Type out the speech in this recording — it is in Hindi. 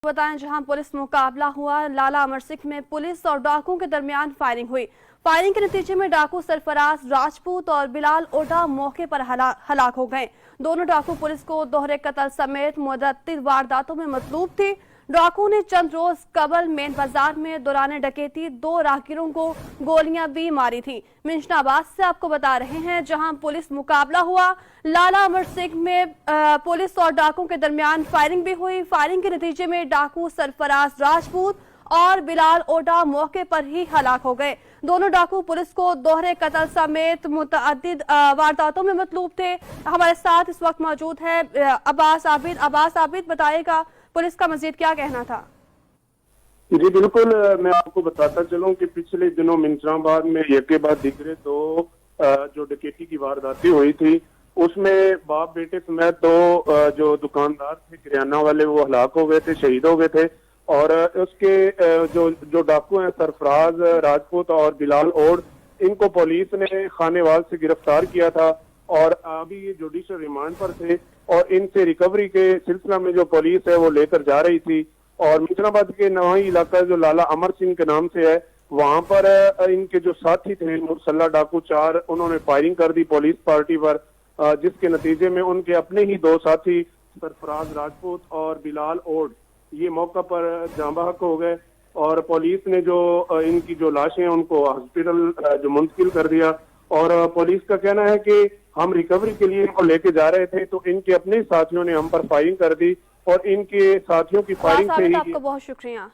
बताएं जहां पुलिस मुकाबला हुआ, लाला अमरसंघ में पुलिस और डाकुओं के दरमियान फायरिंग हुई। फायरिंग के नतीजे में डाकू सरफराज राजपूत और बिलाल ओडा मौके पर हलाक हो गए। दोनों डाकू पुलिस को दोहरे कत्ल समेत मुतअद्दिद वारदातों में मतलूब थे। डाकू ने चंद रोज कबल मेन बाजार में दौरान डकैती 2 राहगीरों को गोलियां भी मारी थी। आबाद से आपको बता रहे हैं जहां पुलिस मुकाबला हुआ, लाला अमरसंघ में पुलिस और डाकुओं के दरमियान फायरिंग भी हुई। फायरिंग के नतीजे में डाकू सरफराज राजपूत और बिलाल ओडा मौके पर ही हलाक हो गए। दोनों डाकू पुलिस को दोहरे कत्ल समेत मुतअद्दिद वारदातों में मतलूब थे। हमारे साथ इस वक्त मौजूद है अब्बास आबिद, बताइएगा पुलिस का मजीद क्या कहना था? जी बिल्कुल, मैं आपको बताता चलूं कि पिछले दिनों मिंचराबाद में एक के बाद दूसरे 2 जो डकैती की वारदातें हुई थी, उसमें बाप बेटे समेत 2 जो दुकानदार थे किराना वाले, वो हलाक हो गए थे, शहीद हो गए थे। और उसके जो डाकू हैं सरफराज राजपूत और बिलाल ओड, इनको पुलिस ने खानेवाल से गिरफ्तार किया था और अभी ये जुडिशियल रिमांड पर थे और इनसे रिकवरी के सिलसिला में जो पुलिस है वो लेकर जा रही थी। और मिंचराबाद के नवाई इलाका जो लाला अमरसंघ के नाम से है, वहां पर इनके जो साथी थे मुसल्ला डाकू 4, उन्होंने फायरिंग कर दी पुलिस पार्टी पर, जिसके नतीजे में उनके अपने ही 2 साथी सरफराज राजपूत और बिलाल ओड ये मौका पर जांबाहक हो गए। और पुलिस ने जो इनकी जो लाशें हैं उनको हॉस्पिटल जो मुंतकिल कर दिया। और पुलिस का कहना है कि हम रिकवरी के लिए इनको लेके जा रहे थे तो इनके अपने साथियों ने हम पर फायरिंग कर दी और इनके साथियों की फायरिंग से ही। आपका बहुत शुक्रिया।